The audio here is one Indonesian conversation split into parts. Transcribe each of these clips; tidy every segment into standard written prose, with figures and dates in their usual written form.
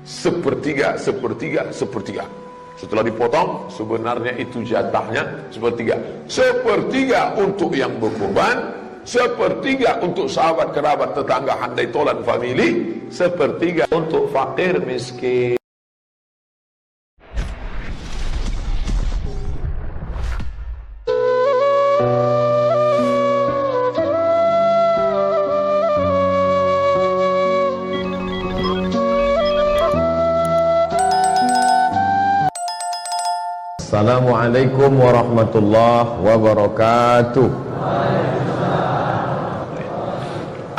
sepertiga, sepertiga, sepertiga. Setelah dipotong, sebenarnya itu jatahnya sepertiga. Sepertiga untuk yang berkurban, sepertiga untuk sahabat, kerabat, tetangga, handai tolan, famili, sepertiga untuk fakir miskin. Assalamualaikum warahmatullahi wabarakatuh.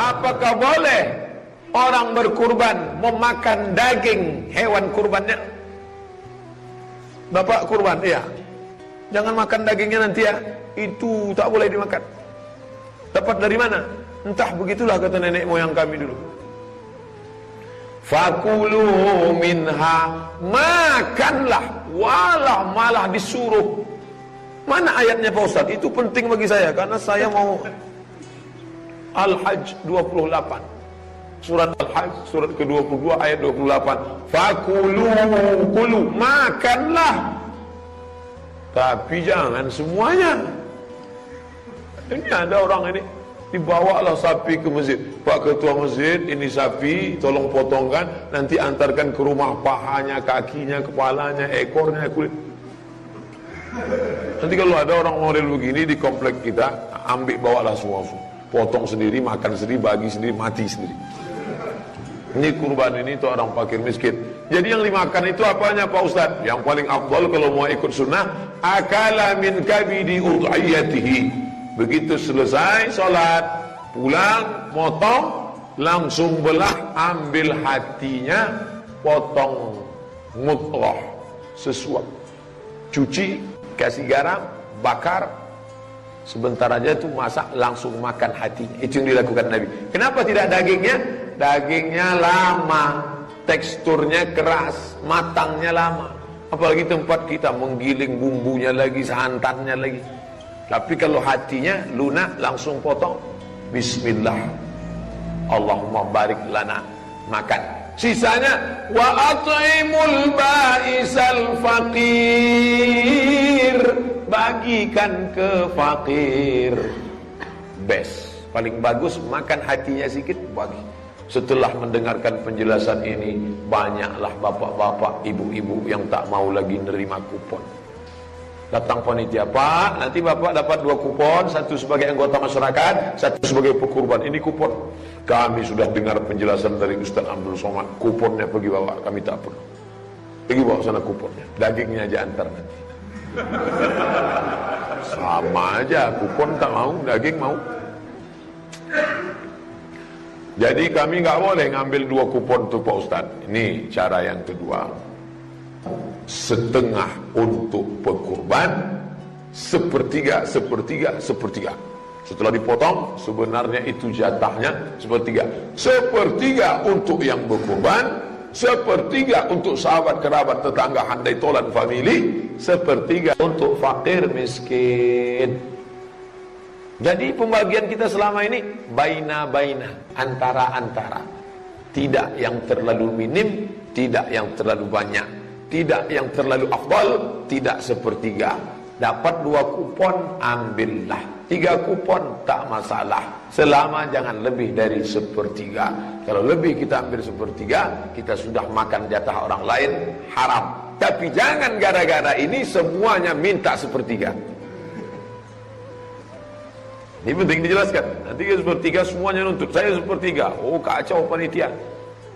Apakah boleh orang berkurban memakan daging hewan kurbannya? Bapak kurban, iya. Jangan makan dagingnya nanti ya. Itu tak boleh dimakan. Dapat dari mana? Entah, begitulah kata nenek moyang kami dulu. Fakulu minha, makanlah, walah malah disuruh. Mana ayatnya Pak Ustaz? Itu penting bagi saya karena saya mau Al-Hajj 28. Surat Al-Hajj surat ke-22 ayat 28. Fakulu, kulu, makanlah. Tapi jangan semuanya. Ini ada orang ini dibawalah sapi ke masjid. Pak ketua masjid, ini sapi, tolong potongkan, nanti antarkan ke rumah, pahanya, kakinya, kepalanya, ekornya, kulit. Nanti kalau ada orang model begini di komplek kita, ambil bawalah semua, potong sendiri, makan sendiri, bagi sendiri, mati sendiri. Ini kurban ini tuh orang fakir miskin. Jadi yang dimakan itu apanya Pak Ustaz? Yang paling afdal kalau mau ikut sunnah, akala min kabidi udhiyatihi. Begitu selesai sholat, pulang, motong, langsung belah, ambil hatinya, potong mudghah, sesuap, cuci, kasih garam, bakar, sebentar aja tuh masak, langsung makan hatinya. Itu yang dilakukan Nabi. Kenapa tidak dagingnya? Dagingnya lama, teksturnya keras, matangnya lama. Apalagi tempat kita menggiling bumbunya lagi, santannya lagi. Tapi kalau hatinya lunak, langsung potong. Bismillah, Allahumma barik lana, makan. Sisanya wa at'imul ba'isal faqir, bagikan ke fakir. Best, paling bagus makan hatinya sedikit, bagi. Setelah mendengarkan penjelasan ini, banyaklah bapak-bapak, ibu-ibu yang tak mau lagi nerima kupon. Datang panitia, Pak, nanti Bapak dapat 2 kupon, 1 sebagai anggota masyarakat, 1 sebagai pekurban. Ini kupon. Kami sudah dengar penjelasan dari Ustaz Abdul Somad. Kuponnya pergi bawa, kami tak perlu. Pergi bawa sana kuponnya. Dagingnya aja antar nanti. Sama aja, kupon tak mau, daging mau. Jadi kami nggak boleh ngambil 2 kupon tuh Pak Ustaz. Ini cara yang kedua. Setengah untuk pekurban, sepertiga, sepertiga, sepertiga. Setelah dipotong, sebenarnya itu jatahnya sepertiga. Sepertiga untuk yang berkurban, sepertiga untuk sahabat, kerabat, tetangga, handai tolan, famili, sepertiga untuk fakir miskin. Jadi pembagian kita selama ini baina-baina, antara-antara. Tidak yang terlalu minim, tidak yang terlalu banyak. Tidak yang terlalu afdal, tidak sepertiga. Dapat 2 kupon, ambillah. 3 kupon, tak masalah. Selama jangan lebih dari sepertiga. Kalau lebih kita ambil sepertiga, kita sudah makan jatah orang lain, haram. Tapi jangan gara-gara ini semuanya minta sepertiga. Ini penting dijelaskan. Nanti sepertiga semuanya nuntut. Saya sepertiga. Oh, kacau panitia.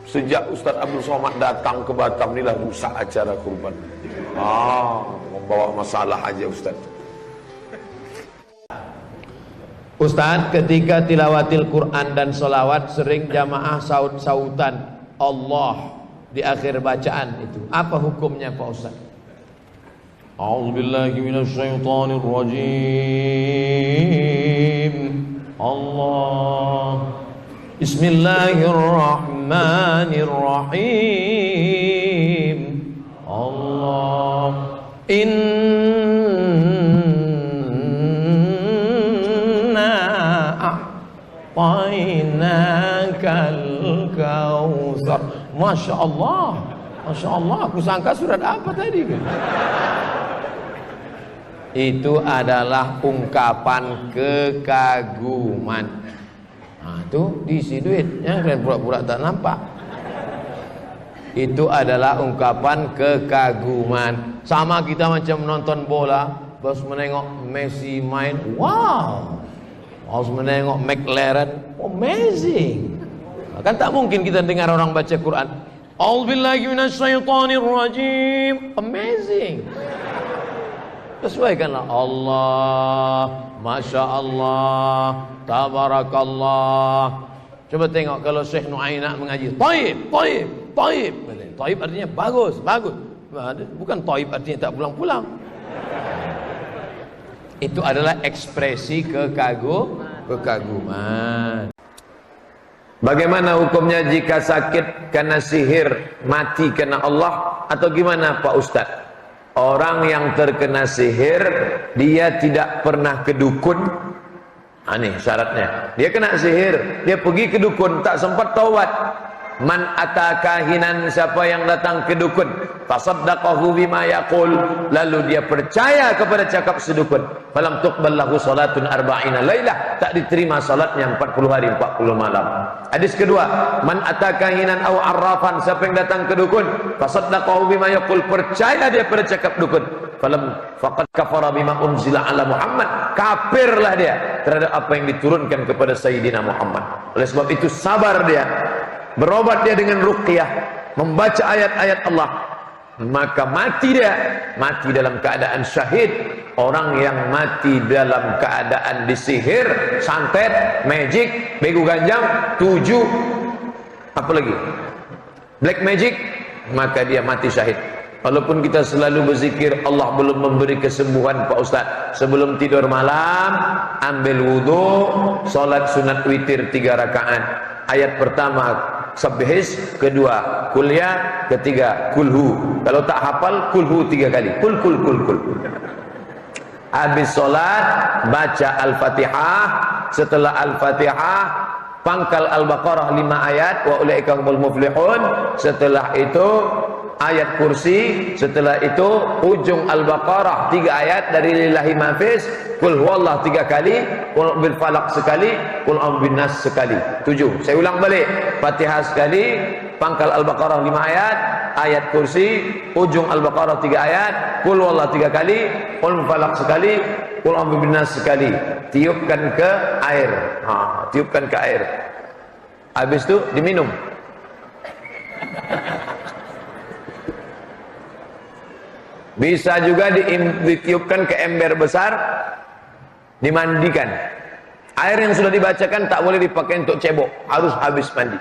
Sejak Ustaz Abdul Somad datang ke Batam inilah rusak acara kurban. Membawa masalah aja Ustaz. Ustaz, ketika tilawatil Quran dan sholawat sering jamaah saut-sautan Allah di akhir bacaan itu. Apa hukumnya Pak Ustaz? A'udzubillahi minasyaitonir rajim. Allah. Bismillahirrahmanirrahim. Allah. Inna a'tainakal kautsar. Masya Allah. Masya Allah, aku sangka surat apa tadi? Itu adalah ungkapan kekaguman. Nah, itu diisi duit, yang kalian pura-pura tak nampak. Itu adalah ungkapan kekaguman. Sama kita macam nonton bola, pas menengok Messi main, wow. Pas menengok McLaren, amazing. Kan tak mungkin kita dengar orang baca Quran, A'udzubillahi minasyaitonirrajim, amazing. Sesuaikanlah Allah, Masya Allah, Tabarakallah. Coba tengok kalau Syekh Nu'ainak mengaji, Taib, Taib, Taib. Taib artinya bagus, bagus. Bukan Taib artinya tak pulang-pulang. Itu adalah ekspresi kekaguman. Bagaimana hukumnya jika sakit karena sihir, mati karena Allah, atau gimana Pak Ustaz? Orang yang terkena sihir, dia tidak pernah ke dukun. Ini syaratnya. Dia kena sihir, dia pergi ke dukun, tak sempat taubat. Man atakahinan, siapa yang datang ke dukun, tasaddaqahu bima yaqul, lalu dia percaya kepada cakap sedukun, falam tuqbal lahu salatun arba'ina lailah, tak diterima salatnya 40 hari 40 malam. Hadis kedua, man atakahinan aw arrafan, siapa yang datang ke dukun, tasaddaqahu bima yaqul, percaya dia pada cakap dukun, falam faqad kafara bima unzila ala Muhammad, kafirlah dia terhadap apa yang diturunkan kepada Sayyidina Muhammad. Oleh sebab itu sabar dia, berobat dia dengan ruqyah, membaca ayat-ayat Allah, maka mati dia, mati dalam keadaan syahid. Orang yang mati dalam keadaan disihir, santet, magic, begu ganjang, 7 apa lagi, black magic, maka dia mati syahid. Walaupun kita selalu berzikir, Allah belum memberi kesembuhan Pak Ustaz. Sebelum tidur malam, ambil wudu, solat sunat witir 3 rakaat. Ayat pertama Sabbihis, kedua Kulya, ketiga Kulhu. Kalau tak hafal, Kulhu 3 kali. Kul. Habis solat, baca Al-Fatihah. Setelah Al-Fatihah, pangkal Al-Baqarah 5 ayat, wa ulaika humul muflihun. Setelah itu ayat kursi. Setelah itu ujung Al-Baqarah 3 ayat dari lillahi mafis. Qul huwallah 3 kali, qul bil falaq sekali, qul bin nas sekali. 7. Saya ulang balik. Fatihah sekali, pangkal Al-Baqarah 5 ayat, ayat kursi, ujung Al-Baqarah 3 ayat, qul huwallah 3 kali, qul bil falaq sekali, qul bin nas sekali. Tiupkan ke air. Tiupkan ke air. Habis itu diminum. Bisa juga ditiupkan ke ember besar, dimandikan. Air yang sudah dibacakan tak boleh dipakai untuk cebok, harus habis mandi.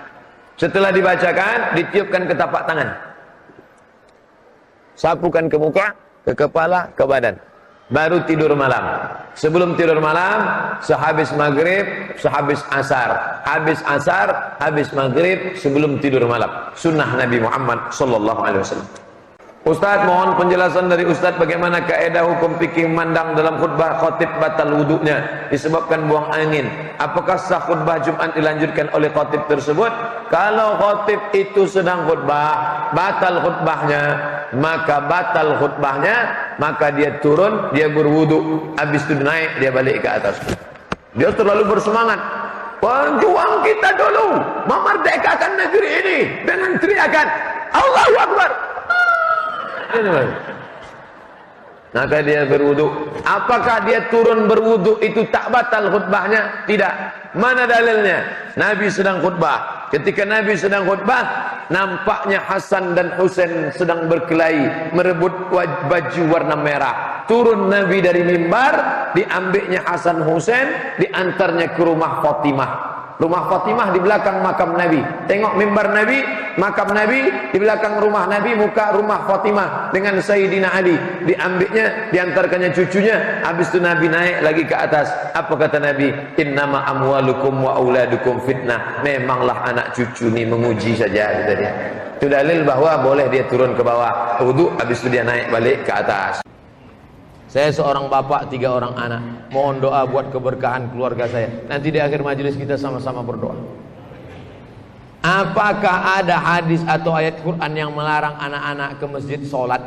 Setelah dibacakan, ditiupkan ke tapak tangan, sapukan ke muka, ke kepala, ke badan. Baru tidur malam. Sebelum tidur malam, sehabis maghrib, sehabis asar, habis asar, habis maghrib, sebelum tidur malam. Sunnah Nabi Muhammad SAW. Ustaz, mohon penjelasan dari Ustaz bagaimana kaedah hukum fikih mandang dalam khutbah khatib batal wudunya disebabkan buang angin. Apakah sah khutbah Jumat dilanjutkan oleh khatib tersebut? Kalau khatib itu sedang khutbah, batal khutbahnya, maka dia turun, dia berwudu, habis itu naik, dia balik ke atas. Dia terlalu bersemangat. Pejuang kita dulu memerdekakan negeri ini dengan teriakan Allahu Akbar. Maka dia berwudu. Apakah dia turun berwudu itu tak batal khutbahnya? Tidak. Mana dalilnya? Nabi sedang khutbah. Ketika Nabi sedang khutbah, nampaknya Hasan dan Husain sedang berkelahi merebut baju warna merah. Turun Nabi dari mimbar, diambilnya Hasan Husain, diantarnya ke rumah Fatimah. Rumah Fatimah di belakang makam Nabi. Tengok mimbar Nabi, makam Nabi, di belakang rumah Nabi, muka rumah Fatimah dengan Sayyidina Ali. Diambilnya, diantarkannya cucunya. Habis itu Nabi naik lagi ke atas. Apa kata Nabi? Innama amwalukum wa auladukum fitnah. Memanglah anak cucu ini menguji saja, kata dia. Itu dalil bahwa boleh dia turun ke bawah wudu, habis itu dia naik balik ke atas. Saya seorang bapak, 3 orang anak. Mohon doa buat keberkahan keluarga saya. Nanti di akhir majelis kita sama-sama berdoa. Apakah ada hadis atau ayat Quran yang melarang anak-anak ke masjid sholat?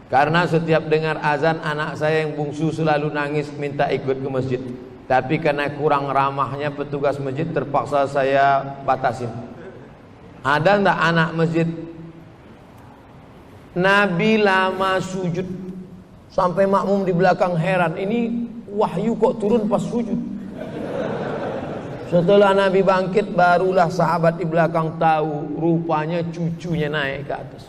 Karena setiap dengar azan, anak saya yang bungsu selalu nangis minta ikut ke masjid. Tapi karena kurang ramahnya petugas masjid, terpaksa saya batasin. Ada enggak anak masjid? Nabi lama sujud sampai makmum di belakang heran, ini wahyu kok turun pas sujud. Setelah Nabi bangkit, barulah sahabat di belakang tahu rupanya cucunya naik ke atas.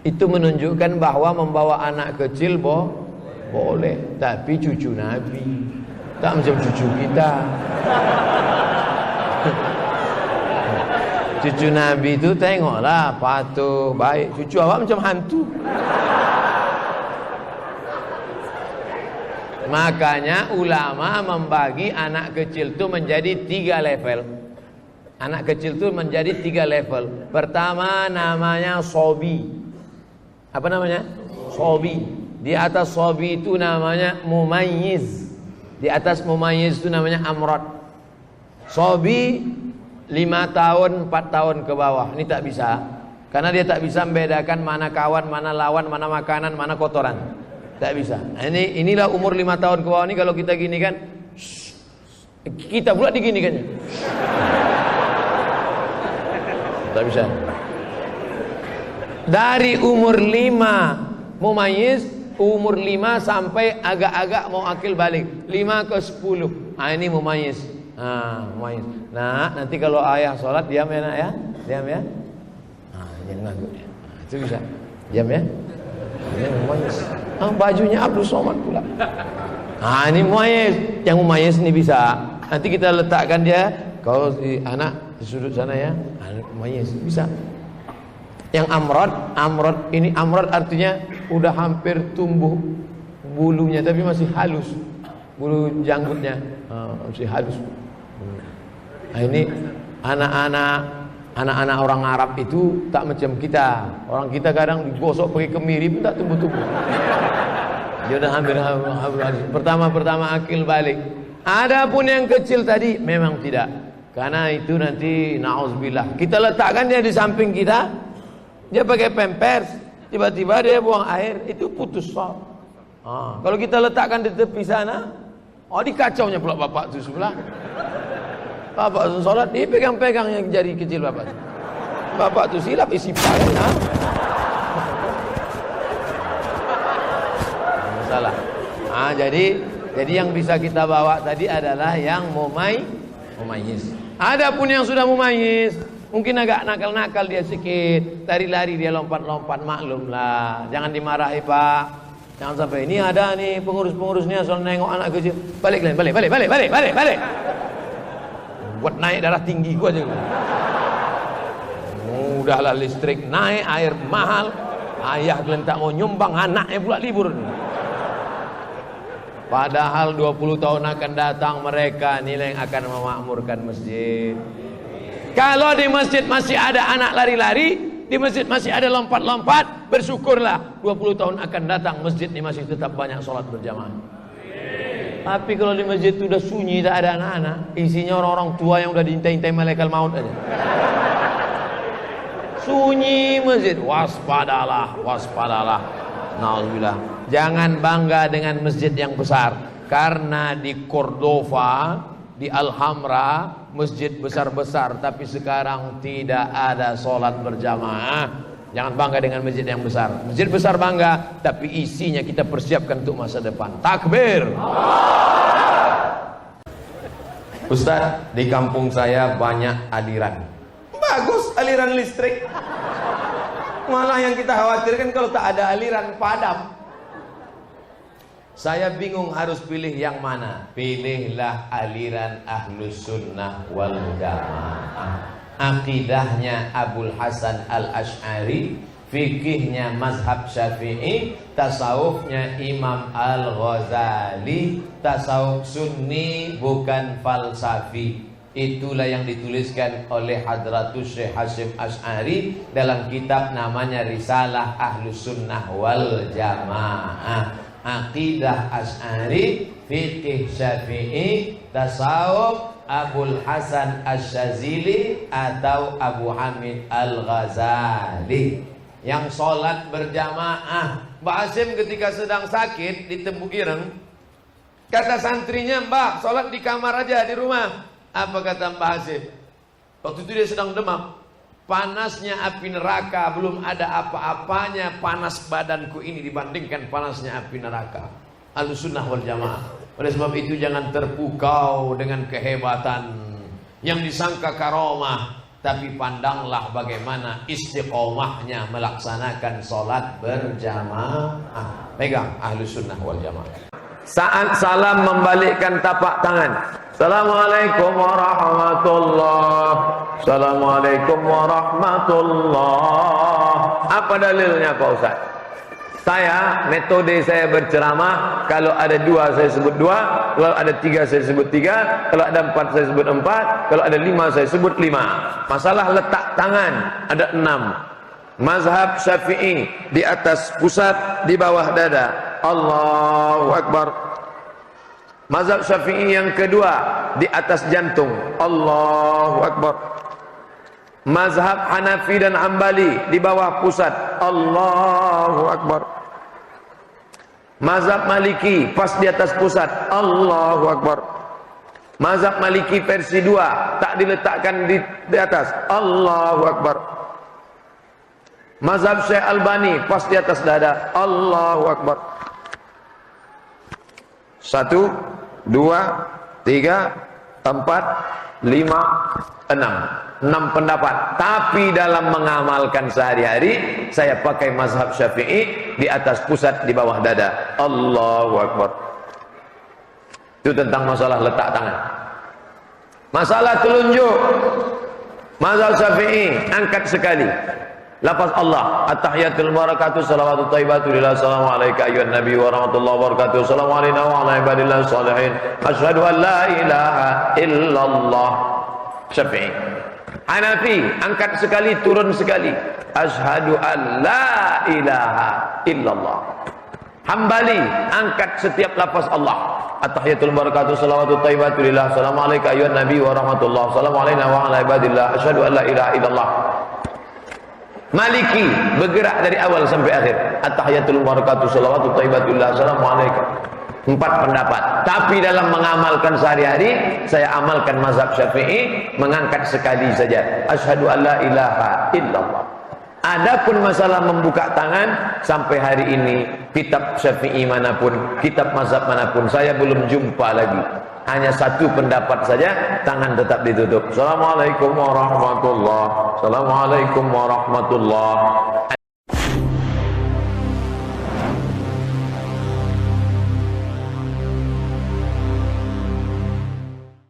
Itu menunjukkan bahwa membawa anak kecil boleh, tapi cucu Nabi, tak macam cucu kita. Cucu Nabi itu tengoklah patuh, baik. Cucu awak macam hantu. Makanya ulama membagi anak kecil itu menjadi 3 level. Anak kecil itu menjadi 3 level. Pertama namanya sobi. Apa namanya? Sobi. Di atas sobi itu namanya mumayyiz. Di atas mumayyiz itu namanya amrod. Sobi 5 tahun, 4 tahun ke bawah. Ini tak bisa. Karena dia tak bisa membedakan mana kawan, mana lawan, mana makanan, mana kotoran. Tak bisa. Inilah umur 5 tahun ke bawah ini. Kalau kita gini kan, kita pula diginikannya. Tak bisa. Dari umur 5 mumayyiz, umur 5 sampai agak-agak mau akil balik, 5 ke 10. Ini mumayyiz. Mumayyiz. Nah, nanti kalau ayah sholat diam ya nak ya, diam ya. Jangan ganggu dia. Itu bisa. Diam ya. Ini mumayyiz. Bajunya Abdul Somad pula. Ini mumayyiz. Yang mumayyiz ini bisa. Nanti kita letakkan dia. Kalau anak di sudut sana ya, mumayyiz bisa. Yang amrod ini, amrod artinya udah hampir tumbuh bulunya tapi masih halus, bulu janggutnya masih halus. Ini anak-anak orang Arab itu tak macam kita. Orang kita kadang digosok pakai kemiri pun tak tumbuh-tumbuh. Dia udah hampir pertama akil balik. Adapun yang kecil tadi memang tidak. Karena itu nanti na'udzubillah. Kita letakkan dia di samping kita. Dia pakai pampers, tiba-tiba dia buang air, itu putus sholat. Kalau kita letakkan di tepi sana, dikacaunya pula bapak itu sebelah. Bapak itu sholat, dia pegang-pegang yang jari kecil bapak. Bapak itu silap, isi pakai. Masalah. Jadi yang bisa kita bawa tadi adalah yang mumayyiz. Adapun yang sudah mumayyiz, mungkin agak nakal-nakal dia sedikit, lari-lari dia lompat-lompat, maklum lah. Jangan dimarahi pak. Jangan sampai ini ada nih pengurus-pengurusnya soal nengok anak kecil. Balik. Buat naik darah tinggi gua aja. Udahlah listrik naik, air mahal. Ayah kalian tak mau nyumbang, anaknya pula libur. Padahal 20 tahun akan datang mereka nilai yang akan memakmurkan masjid. Kalau di masjid masih ada anak lari-lari, di masjid masih ada lompat-lompat, bersyukurlah 20 tahun akan datang masjid ini masih tetap banyak sholat berjamaah. Tapi kalau di masjid itu udah sunyi, tak ada anak-anak, isinya orang-orang tua yang udah diintai-intai malaikat maut aja. Sunyi masjid, waspadalah. Nauzubillah. Jangan bangga dengan masjid yang besar, karena di Cordova, di Alhambra, masjid besar-besar, tapi sekarang tidak ada sholat berjamaah. Jangan bangga dengan masjid yang besar. Masjid besar bangga, tapi isinya kita persiapkan untuk masa depan. Takbir. Ustaz, di kampung saya banyak aliran. Bagus aliran listrik. Malah yang kita khawatirkan kalau tak ada aliran, padam. Saya bingung harus pilih yang mana. Pilihlah aliran Ahlus Sunnah wal Jamaah. Akidahnya Abul Hasan Al-Asy'ari, fikihnya mazhab Syafi'i, tasawufnya Imam Al-Ghazali, tasawuf Sunni bukan falsafi. Itulah yang dituliskan oleh Hadratus Syekh Hasyim Asy'ari dalam kitab namanya Risalah Ahlus Sunnah wal Jamaah. Aqidah Asy'ari, fikih Syafi'i, tasawuf, Abul Hasan Asy-Syadzili atau Abu Hamid Al-Ghazali yang sholat berjamaah. Mbak Hasim ketika sedang sakit di Tembuk Ireng, kata santrinya, Mbak sholat di kamar aja di rumah. Apa kata Mbak Hasim? Waktu itu dia sedang demam. Panasnya api neraka, belum ada apa-apanya panas badanku ini dibandingkan panasnya api neraka. Ahlussunnah wal jamaah. Oleh sebab itu jangan terpukau dengan kehebatan yang disangka karomah, tapi pandanglah bagaimana istiqomahnya melaksanakan sholat berjamaah. Pegang Ahlussunnah wal jamaah. Saat salam membalikkan tapak tangan. Assalamualaikum warahmatullahi. Assalamualaikum warahmatullahi. Apa dalilnya Pak Ustaz? Metode saya berceramah, kalau ada 2 saya sebut 2, kalau ada 3 saya sebut 3, kalau ada 4 saya sebut 4, kalau ada 5 saya sebut 5. Masalah letak tangan ada 6. Mazhab Syafi'i di atas pusat, di bawah dada. Allahu Akbar. Mazhab Syafi'i yang kedua di atas jantung. Allahu Akbar. Mazhab Hanafi dan Hambali di bawah pusat. Allahu Akbar. Mazhab Maliki pas di atas pusat. Allahu Akbar. Mazhab Maliki versi 2 tak diletakkan di atas. Allahu Akbar. Mazhab Syekh Albani pas di atas dada. Allahu Akbar. 1, 2, 3, 4, 5, 6. 6 pendapat. Tapi dalam mengamalkan sehari-hari, saya pakai mazhab Syafi'i di atas pusat, di bawah dada. Allahu Akbar. Itu tentang masalah letak tangan. Masalah telunjuk, mazhab Syafi'i angkat sekali. Lafaz Allah, at-tahiyatul barakatuh, salawatu thayyibatu lillah, assalamu alayka ayyuhan nabi wa rahmatullahi wa barakatuh, assalamu alayna wa ala ibadillah sholihin, asyhadu an la ilaha illallah. Syafi'i. Hanafi angkat sekali, turun sekali, asyhadu an la ilaha illallah. Hambali angkat setiap lafaz Allah, at-tahiyatul barakatuh, salawatu thayyibatu lillah, assalamu alayka ayyuhan nabi wa rahmatullahi, assalamu alayna wa ala ibadillah, asyhadu an la ilaha illallah. Maliki bergerak dari awal sampai akhir, at-tahiyatul barakatuh, salawatu thayyibatullah, assalamualaikum. 4 pendapat. Tapi dalam mengamalkan sehari-hari, saya amalkan mazhab Syafi'i, mengangkat sekali saja, asyhadu an la ilaha illallah. Adapun masalah membuka tangan, sampai hari ini kitab Syafi'i manapun, kitab mazhab manapun, saya belum jumpa lagi. Hanya 1 pendapat saja, tangan tetap ditutup. Assalamualaikum warahmatullahi wabarakatuh. Assalamualaikum warahmatullahi wabarakatuh.